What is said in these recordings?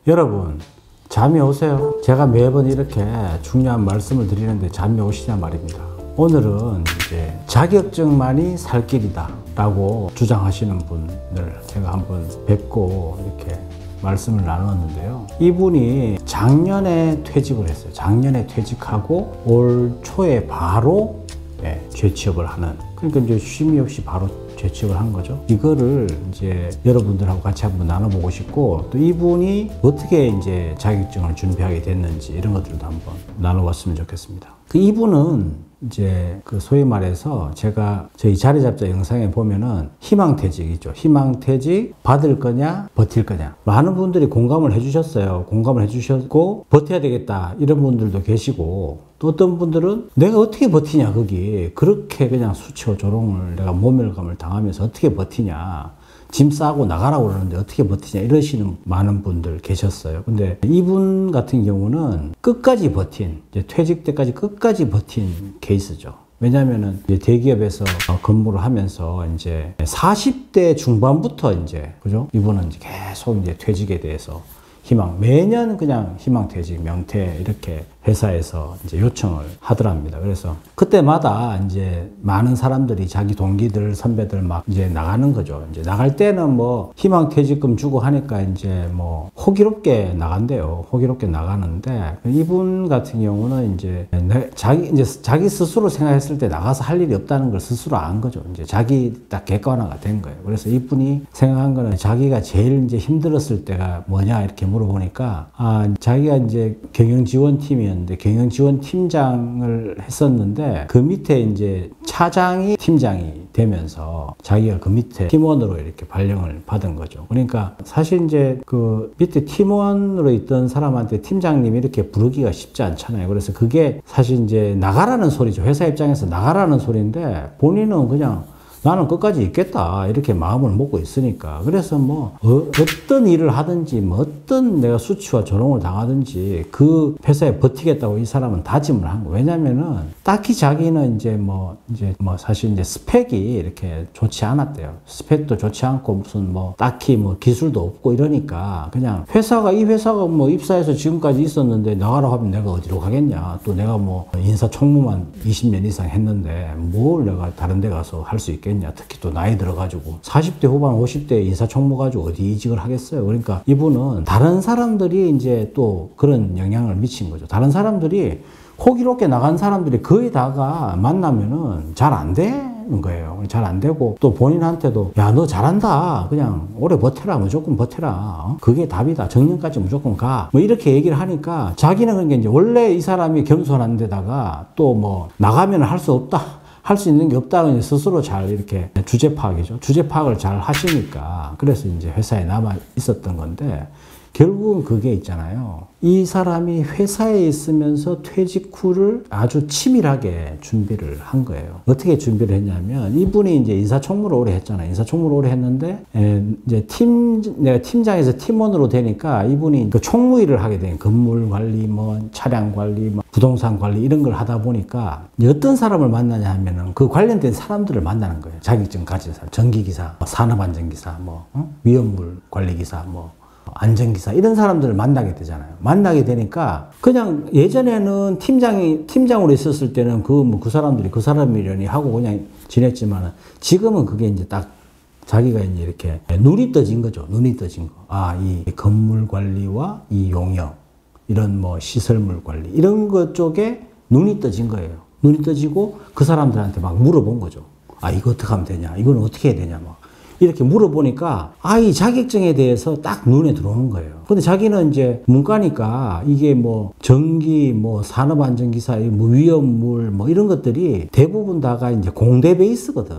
여러분, 잠이 오세요? 제가 매번 이렇게 중요한 말씀을 드리는데 잠이 오시냐 말입니다. 오늘은 이제 자격증만이 살 길이다 라고 주장하시는 분들 제가 한번 뵙고 이렇게 말씀을 나눴는데요. 이분이 작년에 퇴직을 했어요. 작년에 퇴직하고 올 초에 바로 재취업을 하는, 그러니까 이제 쉼이 없이 바로 재취업을 한 거죠. 이거를 이제 여러분들하고 같이 한번 나눠보고 싶고, 또 이분이 어떻게 이제 자격증을 준비하게 됐는지 이런 것들도 한번 나눠봤으면 좋겠습니다. 이분은 이제 그 소위 말해서 제가 저희 자리 잡자 영상에 보면은 희망퇴직 있죠. 희망퇴직 받을 거냐 버틸 거냐, 많은 분들이 공감을 해주셨어요. 공감을 해주셨고 버텨야 되겠다 이런 분들도 계시고, 또 어떤 분들은 내가 어떻게 버티냐, 거기 그렇게 그냥 수치와 조롱을 내가 모멸감을 당하면서 어떻게 버티냐, 짐 싸고 나가라고 그러는데 어떻게 버티냐 이러시는 많은 분들 계셨어요. 근데 이분 같은 경우는 끝까지 버틴, 이제 퇴직 때까지 끝까지 버틴 케이스죠. 왜냐하면은 이제 대기업에서 근무를 하면서 이제 40대 중반부터 이제, 그죠? 이분은 이제 계속 이제 퇴직에 대해서 매년 그냥 희망퇴직, 명퇴 이렇게 회사에서 이제 요청을 하더랍니다. 그래서 그때마다 이제 많은 사람들이 자기 동기들, 선배들 막 이제 나가는 거죠. 이제 나갈 때는 뭐 희망퇴직금 주고 하니까 이제 뭐 호기롭게 나간대요. 호기롭게 나가는데, 이분 같은 경우는 이제 자기 스스로 생각했을 때 나가서 할 일이 없다는 걸 스스로 안 거죠. 이제 자기 딱 객관화가 된 거예요. 그래서 이분이 생각한 거는 자기가 제일 이제 힘들었을 때가 뭐냐 이렇게 물어보니까, 자기가 이제 경영지원팀이었는데 경영지원팀장을 했었는데 그 밑에 이제 차장이 팀장이 되면서 자기가 그 밑에 팀원으로 이렇게 발령을 받은 거죠. 그러니까 사실 이제 그 밑에 팀원으로 있던 사람한테 팀장님 이렇게 부르기가 쉽지 않잖아요. 그래서 그게 사실 이제 나가라는 소리죠. 회사 입장에서 나가라는 소리인데 본인은 그냥 나는 끝까지 있겠다 이렇게 마음을 먹고 있으니까, 그래서 뭐 어떤 일을 하든지 뭐 어떤 내가 수치와 조롱을 당하든지 그 회사에 버티겠다고 이 사람은 다짐을 한 거예요. 왜냐면은 딱히 자기는 이제 사실 이제 스펙이 이렇게 좋지 않았대요. 스펙도 좋지 않고 무슨 뭐 딱히 뭐 기술도 없고 이러니까 그냥 이 회사가 뭐 입사해서 지금까지 있었는데 나가라고 하면 내가 어디로 가겠냐, 또 내가 뭐 인사총무만 20년 이상 했는데 뭘 내가 다른 데 가서 할 수 있겠냐, 특히 또 나이 들어가지고 40대 후반 50대 인사총무 가지고 어디 이직을 하겠어요. 그러니까 이분은 다른 사람들이 이제 또 그런 영향을 미친 거죠. 다른 사람들이 호기롭게 나간 사람들이 거의 다가 만나면은 잘 안 되는 거예요. 잘 안 되고, 또 본인한테도 야, 너 잘한다, 그냥 오래 버텨라, 무조건 버텨라, 그게 답이다, 정년까지 무조건 가, 뭐 이렇게 얘기를 하니까 자기는 그런 게 이제 원래 이 사람이 겸손한 데다가 또 뭐 나가면 할 수 없다, 할 수 있는 게 없다고 스스로 잘 이렇게 주제 파악이죠. 주제 파악을 잘 하시니까 그래서 이제 회사에 남아 있었던 건데, 결국은 그게 있잖아요. 이 사람이 회사에 있으면서 퇴직 후를 아주 치밀하게 준비를 한 거예요. 어떻게 준비를 했냐면, 이분이 이제 인사총무를 오래 했잖아요. 인사총무를 오래 했는데, 이제 내가 팀장에서 팀원으로 되니까 이분이 그 총무 일을 하게 된, 건물 관리, 뭐 차량 관리, 뭐 부동산 관리 이런 걸 하다 보니까 어떤 사람을 만나냐 하면은 그 관련된 사람들을 만나는 거예요. 자격증 가진 사람, 전기기사, 산업안전기사, 위험물 관리기사, 안전기사, 이런 사람들을 만나게 되잖아요. 만나게 되니까 그냥 예전에는 팀장으로 있었을 때는 그 사람들이 그 사람이려니 하고 그냥 지냈지만, 지금은 그게 이제 딱 자기가 이제 이렇게 눈이 떠진 거죠. 눈이 떠진 거. 이 건물 관리와 이 용역, 이런 시설물 관리, 이런 것 쪽에 눈이 떠진 거예요. 눈이 떠지고 그 사람들한테 막 물어본 거죠. 이거 어떻게 하면 되냐? 이건 어떻게 해야 되냐? 이렇게 물어보니까 이 자격증에 대해서 딱 눈에 들어오는 거예요. 근데 자기는 이제 문과니까 이게 전기, 산업안전기사, 위험물, 이런 것들이 대부분 다가 이제 공대 베이스거든.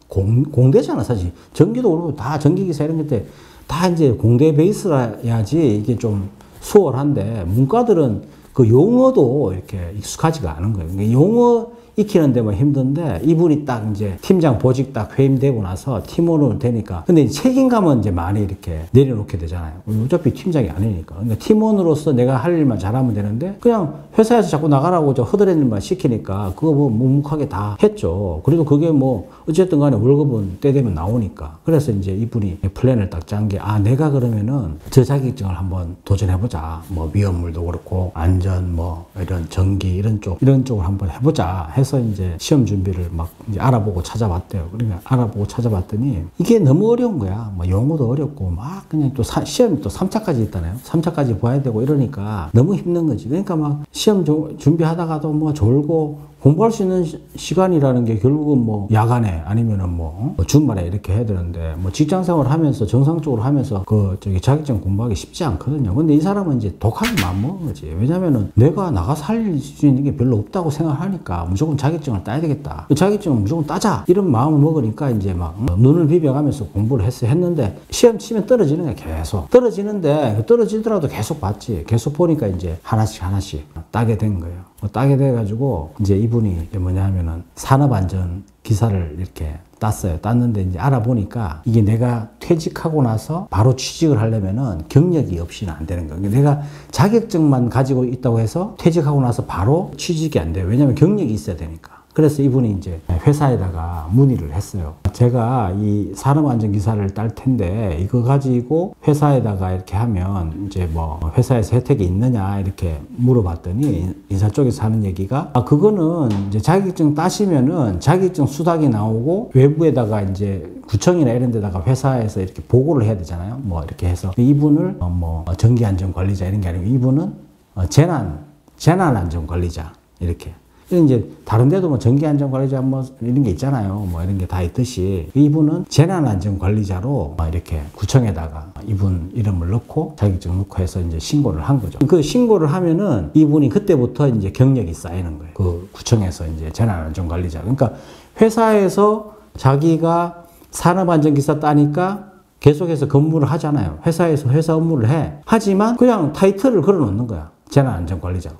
공대잖아, 사실. 전기도 그렇고 다 전기기사 이런 것들 다 이제 공대 베이스라야지 이게 좀 수월한데, 문과들은 그 용어도 이렇게 익숙하지가 않은 거예요. 익히는데 뭐 힘든데 이분이 딱 이제 팀장 보직 딱 회임되고 나서 팀원으로 되니까 근데 이제 책임감은 이제 많이 이렇게 내려놓게 되잖아요. 어차피 팀장이 아니니까. 그러니까 팀원으로서 내가 할 일만 잘하면 되는데 그냥 회사에서 자꾸 나가라고 저 허드렛 일만 시키니까 그거 뭐 묵묵하게 다 했죠. 그래도 그게 뭐 어쨌든 간에 월급은 때 되면 나오니까. 그래서 이제 이분이 플랜을 딱 짠 게 내가 그러면은 저 자격증을 한번 도전해보자. 뭐 위험물도 그렇고 안전 뭐 이런 전기 이런 쪽을 한번 해보자 해서 이제 시험 준비를 막 이제 알아보고 찾아봤대요. 그러니까 알아보고 찾아봤더니 이게 너무 어려운 거야. 뭐 용어도 어렵고 막 그냥 또 시험이 또 3차까지 있다네요. 3차까지 봐야 되고 이러니까 너무 힘든 거지. 그러니까 막 시험 준비하다가도 뭐 졸고 공부할 수 있는 시간이라는 게 결국은 뭐 야간에 아니면은 뭐 주말에 이렇게 해야 되는데 뭐 직장 생활 하면서 정상적으로 하면서 자격증 공부하기 쉽지 않거든요. 근데 이 사람은 이제 독하게 마음먹은 거지. 왜냐면은 내가 나가서 할 수 있는 게 별로 없다고 생각하니까 무조건 자격증을 따야 되겠다. 자격증을 무조건 따자. 이런 마음을 먹으니까 이제 막 눈을 비벼가면서 공부를 했는데 시험 치면 떨어지는 거야. 계속. 떨어지는데 떨어지더라도 계속 봤지. 계속 보니까 이제 하나씩 따게 된 거예요. 따게 돼가지고 이제 이분이 뭐냐면은 산업안전 기사를 이렇게 땄어요. 땄는데 이제 알아보니까 이게 내가 퇴직하고 나서 바로 취직을 하려면은 경력이 없이는 안 되는 거예요. 내가 자격증만 가지고 있다고 해서 퇴직하고 나서 바로 취직이 안 돼요. 왜냐면 경력이 있어야 되니까. 그래서 이분이 이제 회사에다가 문의를 했어요. 제가 이 산업안전기사를 딸 텐데 이거 가지고 회사에다가 이렇게 하면 이제 뭐 회사에서 혜택이 있느냐 이렇게 물어봤더니 인사 쪽에서 하는 얘기가 그거는 이제 자격증 따시면은 자격증 수당이 나오고 외부에다가 이제 구청이나 이런 데다가 회사에서 이렇게 보고를 해야 되잖아요. 뭐 이렇게 해서 이분을 뭐 전기안전관리자 이런 게 아니고 이분은 재난안전관리자 이렇게. 이제 다른 데도 뭐 전기안전관리자 뭐 이런 게 있잖아요. 뭐 이런 게 다 있듯이 이분은 재난안전관리자로 이렇게 구청에다가 이분 이름을 넣고 자격증 넣고 해서 이제 신고를 한 거죠. 그 신고를 하면은 이분이 그때부터 이제 경력이 쌓이는 거예요. 그 구청에서 이제 재난안전관리자. 그러니까 회사에서 자기가 산업안전기사 따니까 계속해서 근무를 하잖아요. 회사에서 회사 업무를 해. 하지만 그냥 타이틀을 걸어 놓는 거야. 재난안전관리자.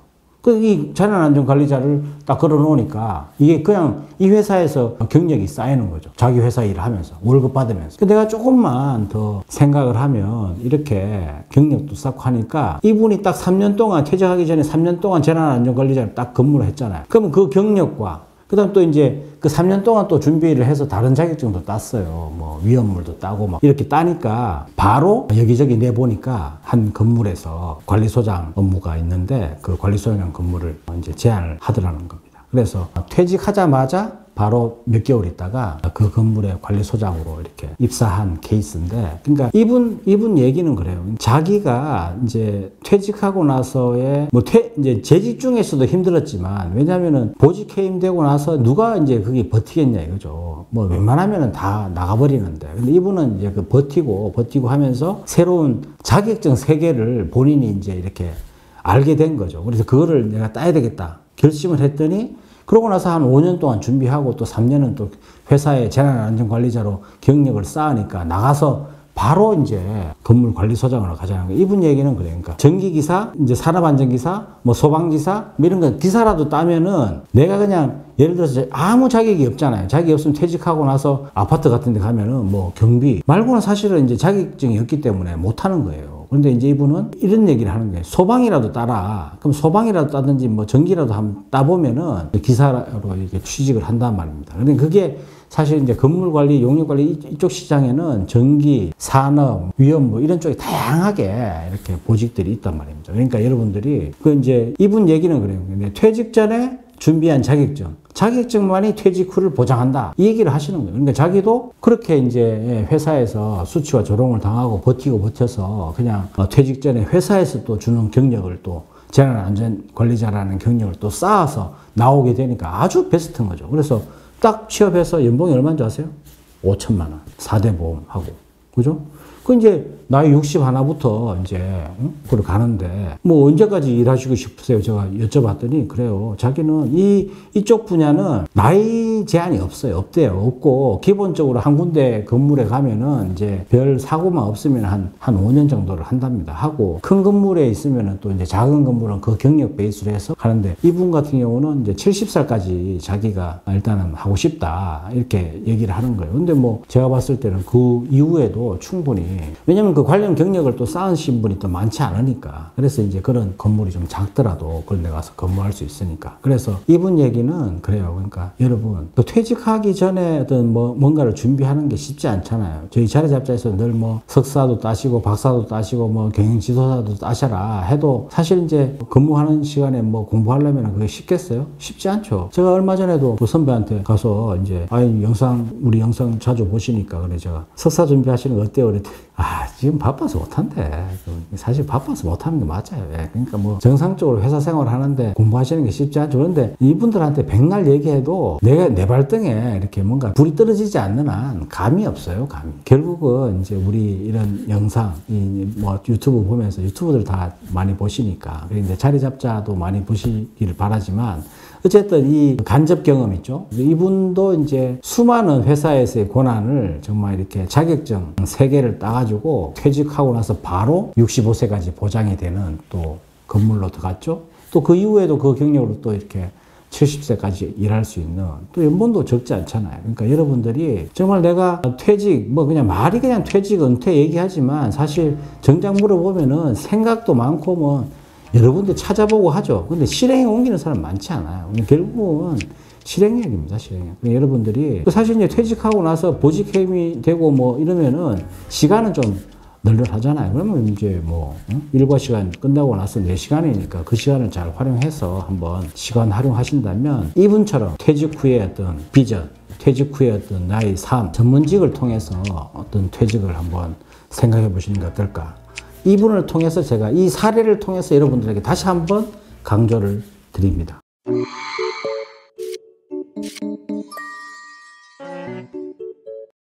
이 재난안전관리자를 딱 걸어 놓으니까 이게 그냥 이 회사에서 경력이 쌓이는 거죠. 자기 회사 일을 하면서 월급 받으면서. 내가 조금만 더 생각을 하면 이렇게 경력도 쌓고 하니까 이분이 딱 3년 동안 퇴직하기 전에 3년 동안 재난안전관리자를 딱 근무를 했잖아요. 그러면 그 경력과 그다음 또 이제 그 3년 동안 또 준비를 해서 다른 자격증도 땄어요. 뭐 위험물도 따고 막 이렇게 따니까 바로 여기저기 내보니까 한 건물에서 관리소장 업무가 있는데 그 관리소장 근무를 이제 제안을 하더라는 겁니다. 그래서 퇴직하자마자 바로 몇 개월 있다가 그 건물의 관리소장으로 이렇게 입사한 케이스인데, 그러니까 이분 얘기는 그래요. 자기가 이제 퇴직하고 나서의 이제 재직 중에서도 힘들었지만, 왜냐면은 보직 해임되고 나서 누가 이제 그게 버티겠냐 이거죠. 뭐 웬만하면은 다 나가버리는데, 근데 이분은 이제 그 버티고 하면서 새로운 자격증 세계를 본인이 이제 이렇게 알게 된 거죠. 그래서 그거를 내가 따야 되겠다 결심을 했더니, 그러고 나서 한 5년 동안 준비하고 또 3년은 또 회사의 재난안전관리자로 경력을 쌓으니까 나가서 바로 이제 건물관리소장으로 가자는 거예요. 이분 얘기는 그래요. 그러니까 전기기사, 이제 산업안전기사, 뭐 소방기사, 뭐 이런 거 기사라도 따면은 내가 그냥 예를 들어서 아무 자격이 없잖아요. 자격이 없으면 퇴직하고 나서 아파트 같은 데 가면은 뭐 경비 말고는 사실은 이제 자격증이 없기 때문에 못 하는 거예요. 그런데 이제 이분은 이런 얘기를 하는 거예요. 소방이라도 따라. 그럼 소방이라도 따든지 뭐 전기라도 한번 따보면은 기사로 이렇게 취직을 한단 말입니다. 근데 그게 사실 이제 건물관리, 용역관리 이쪽 시장에는 전기, 산업, 위험 뭐 이런 쪽에 다양하게 이렇게 보직들이 있단 말입니다. 그러니까 여러분들이 그 이제 이분 얘기는 그래요. 퇴직 전에 준비한 자격증만이 퇴직 후를 보장한다. 이 얘기를 하시는 거예요. 그러니까 자기도 그렇게 이제 회사에서 수치와 조롱을 당하고 버텨서 그냥 퇴직 전에 회사에서 또 주는 경력을 또 재난안전관리자라는 경력을 또 쌓아서 나오게 되니까 아주 베스트인 거죠. 그래서 딱 취업해서 연봉이 얼마인 줄 아세요? 5천만 원. 4대 보험하고. 그죠? 그 이제 나이 60 하나부터 이제 그걸 가는데 뭐 언제까지 일하시고 싶으세요? 제가 여쭤봤더니 그래요. 자기는 이쪽 분야는 나이 제한이 없어요. 없대요. 없고 기본적으로 한 군데 건물에 가면은 이제 별 사고만 없으면 한 5년 정도를 한답니다. 하고 큰 건물에 있으면은 또 이제 작은 건물은 그 경력 베이스로 해서 가는데 이분 같은 경우는 이제 70살까지 자기가 일단은 하고 싶다 이렇게 얘기를 하는 거예요. 근데 뭐 제가 봤을 때는 그 이후에도 충분히 왜냐면 그 관련 경력을 또 쌓으신 분이 또 많지 않으니까 그래서 이제 그런 건물이 좀 작더라도 그런 데 가서 근무할 수 있으니까 그래서 이분 얘기는 그래요. 그러니까 여러분 또 퇴직하기 전에 어떤 뭐 뭔가를 준비하는 게 쉽지 않잖아요. 저희 자리잡자에서 늘 뭐 석사도 따시고 박사도 따시고 뭐 경영지도사도 따셔라 해도 사실 이제 근무하는 시간에 뭐 공부하려면 그게 쉽겠어요? 쉽지 않죠. 제가 얼마 전에도 그 선배한테 가서 이제 우리 영상 자주 보시니까 그래 제가 석사 준비하시는 거 어때요? 그랬더니 지금 바빠서 못한대. 사실 바빠서 못하는 게 맞아요. 그러니까 뭐 정상적으로 회사 생활을 하는데 공부하시는 게 쉽지 않죠. 그런데 이분들한테 백날 얘기해도 내 발등에 이렇게 뭔가 불이 떨어지지 않는 한 감이 없어요. 감이. 결국은 이제 우리 이런 영상, 뭐 유튜브 보면서 유튜브들 다 많이 보시니까 그런데 자리잡자도 많이 보시기를 바라지만 어쨌든 이 간접 경험 있죠. 이분도 이제 수많은 회사에서의 고난을 정말 이렇게 자격증 3개를 따가지고 퇴직하고 나서 바로 65세까지 보장이 되는 또 건물로 들어갔죠. 또 그 이후에도 그 경력으로 또 이렇게 70세까지 일할 수 있는 또 연봉도 적지 않잖아요. 그러니까 여러분들이 정말 내가 퇴직 뭐 그냥 말이 그냥 퇴직 은퇴 얘기하지만 사실 정작 물어보면은 생각도 많고 뭐 여러분들 찾아보고 하죠. 근데 실행에 옮기는 사람 많지 않아요. 결국은 실행력입니다, 실행력. 여러분들이 사실 이제 퇴직하고 나서 보직해임이 되고 뭐 이러면은 시간은 좀 널널하잖아요. 그러면 이제 뭐 일과 시간 끝나고 나서 4시간이니까 그 시간을 잘 활용해서 한번 시간 활용하신다면 이분처럼 퇴직 후에 어떤 비전, 퇴직 후에 어떤 나의 삶, 전문직을 통해서 어떤 퇴직을 한번 생각해 보시는 게 어떨까. 이분을 통해서 제가 이 사례를 통해서 여러분들에게 다시 한번 강조를 드립니다.